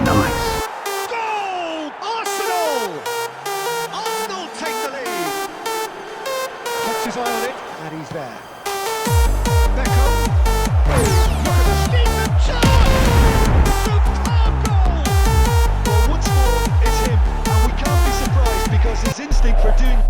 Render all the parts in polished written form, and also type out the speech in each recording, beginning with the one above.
Nice. Goal! Arsenal! Arsenal take the lead. Keeps his eye on it, and he's there. Beckham. Look at the Stephen chance! Superb goal! Well, what's more, it's him, and we can't be surprised because his instinct for doing...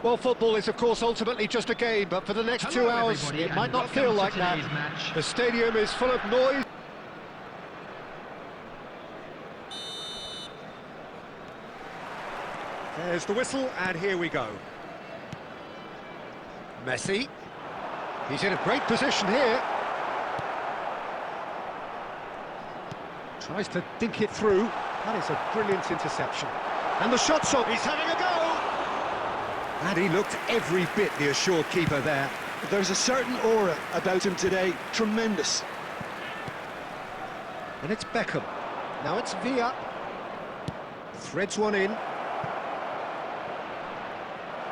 Well, football is, of course, ultimately just a game, but for the next 2 hours, it might not feel like that. The stadium is full of noise. There's the whistle, and here we go. Messi. He's in a great position here. Tries to dink it through. That is a brilliant interception. And the shot's on. He's having a go. And he looked every bit the assured keeper there. There's a certain aura about him today. Tremendous. And it's Beckham. Now it's Villa. Threads one in.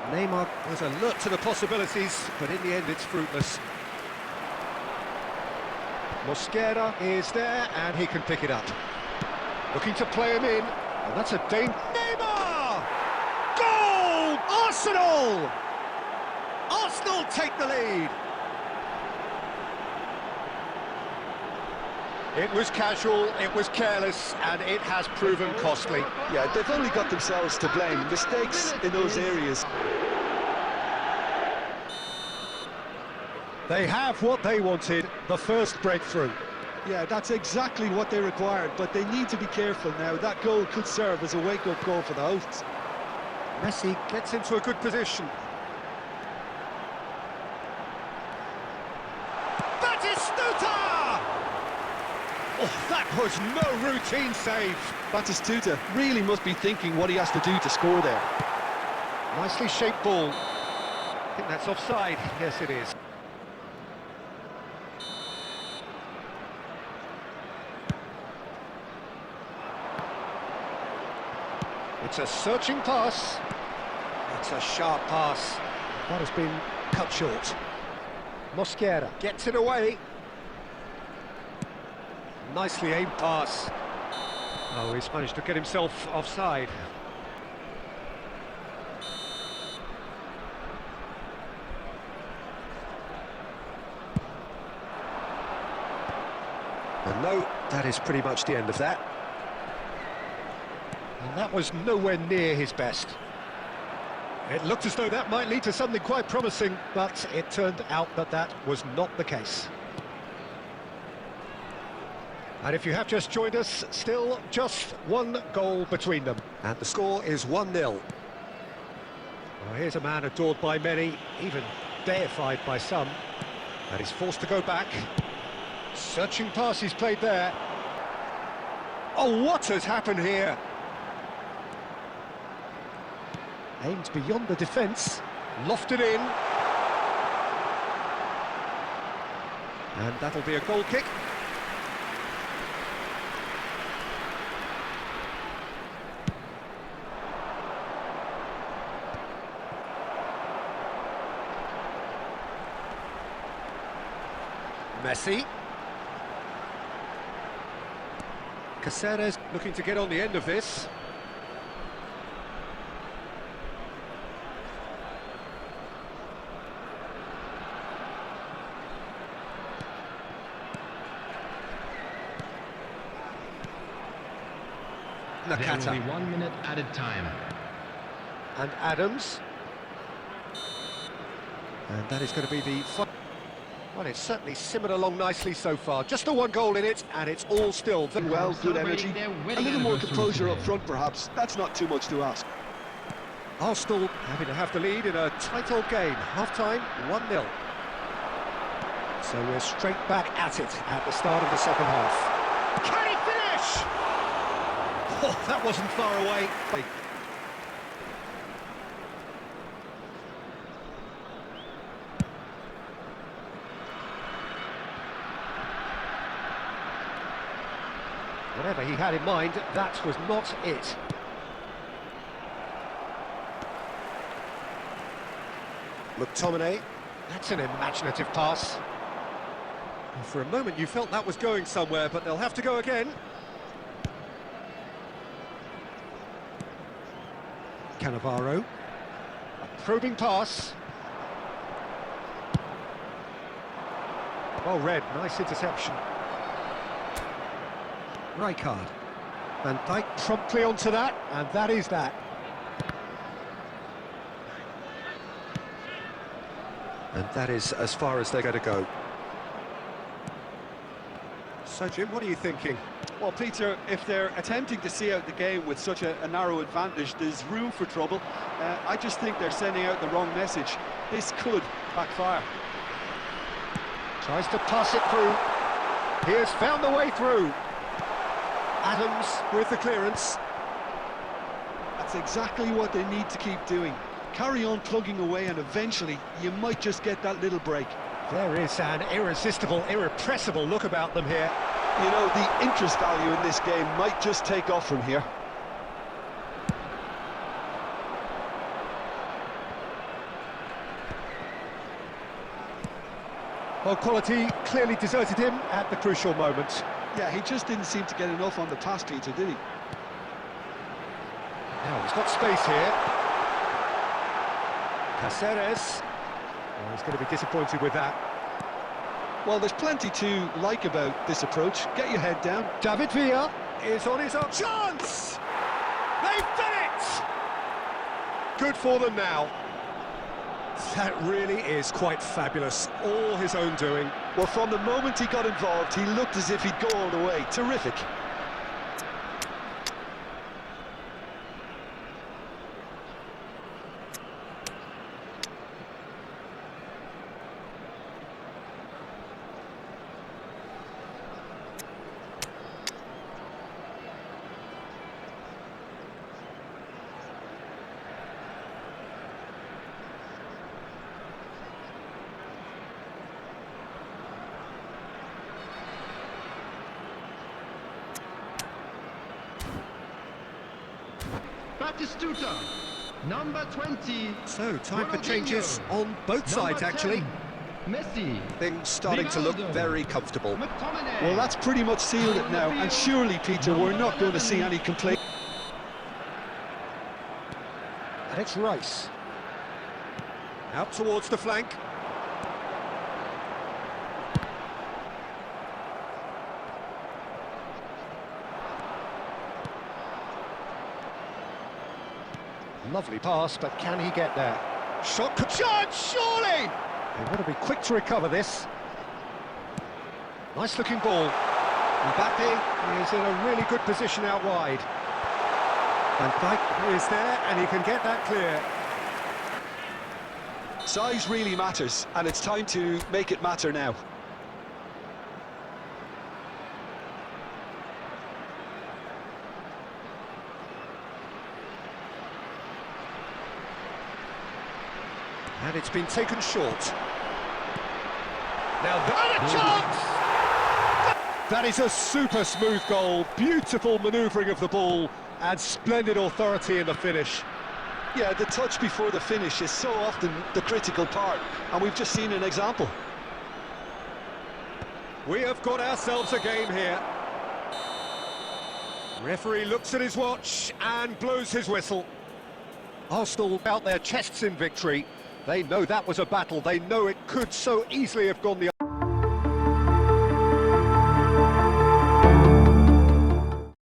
Neymar was alert to the possibilities, but in the end it's fruitless. Mosquera is there, and he can pick it up. Looking to play him in, and that's a danger. Neymar! Goal! Arsenal! Arsenal take the lead. It was casual, it was careless, and it has proven costly. Yeah, they've only got themselves to blame. Mistakes in those areas. They have what they wanted, the first breakthrough. Yeah, that's exactly what they required, but they need to be careful now. That goal could serve as a wake-up call for the hosts. Messi gets into a good position. Batistuta! Oh, that was no routine save. Batistuta really must be thinking what he has to do to score there. Nicely shaped ball. I think that's offside. Yes, it is. It's a searching pass. It's a sharp pass. That has been cut short. Mosquera gets it away. Nicely aimed pass. Oh, he's managed to get himself offside. And no, that is pretty much the end of that. And that was nowhere near his best. It looked as though that might lead to something quite promising, but it turned out that that was not the case. And if you have just joined us, still just one goal between them. And the score is 1-0. Well, here's a man adored by many, even deified by some. And he's forced to go back. Searching pass he's played there. Oh, what has happened here? Aimed beyond the defence, lofted in. And that'll be a goal kick. Messi. Caceres looking to get on the end of this. Nakata. There will be 1 minute added time. And Adams. And that is going to be the... Well, it's certainly simmered along nicely so far. Just the one goal in it, and it's all still... Well, good energy. A little more composure up front, perhaps. That's not too much to ask. Arsenal having to have the lead in a tight old game. Half-time, 1-0. So we're straight back at it at the start of the second half. Can he finish? Oh, that wasn't far away. Whatever he had in mind, that was not it. McTominay, that's an imaginative pass. And for a moment you felt that was going somewhere, but they'll have to go again. Cannavaro, a probing pass. Well read, nice interception. Rijkaard. Van Dijk promptly onto that, and that is that. And that is as far as they're going to go. So, Jim, what are you thinking? Well, Peter, if they're attempting to see out the game with such a narrow advantage, there's room for trouble. I just think they're sending out the wrong message. This could backfire. Tries to pass it through. He has found the way through. Adams with the clearance. That's exactly what they need to keep doing. Carry on plugging away, and eventually you might just get that little break. There is an irresistible, irrepressible look about them here. You know, the interest value in this game might just take off from here. Well, quality clearly deserted him at the crucial moment. Yeah, he just didn't seem to get enough on the pass, Peter, did he? Now he's got space here. Caceres. Oh, he's going to be disappointed with that. Well, there's plenty to like about this approach. Get your head down. David Villa is on his own. Chance! They've done it! Good for them now. That really is quite fabulous. All his own doing. Well, from the moment he got involved, he looked as if he'd go all the way. Terrific. Batistuta, number 20. So, time for Ronaldinho. changes on both sides, Number actually. 10, Messi. Things starting to look Ronaldo. very comfortable. McTominay. Well, that's pretty much sealed it now. And surely, Peter, we're not going to see any complaint. And it's Rice. Out towards the flank. Lovely pass, but can he get there? Shot, chance, surely! They want to be quick to recover this. Nice looking ball. Mbappe is in a really good position out wide. Van Dijk is there, and he can get that clear. Size really matters, and it's time to make it matter now. And it's been taken short. Now that a chance! That is a super smooth goal. Beautiful manoeuvring of the ball and splendid authority in the finish. Yeah, the touch before the finish is so often the critical part, and we've just seen an example. We have got ourselves a game here. Referee looks at his watch and blows his whistle. Arsenal out their chests in victory. They know that was a battle. They know it could so easily have gone the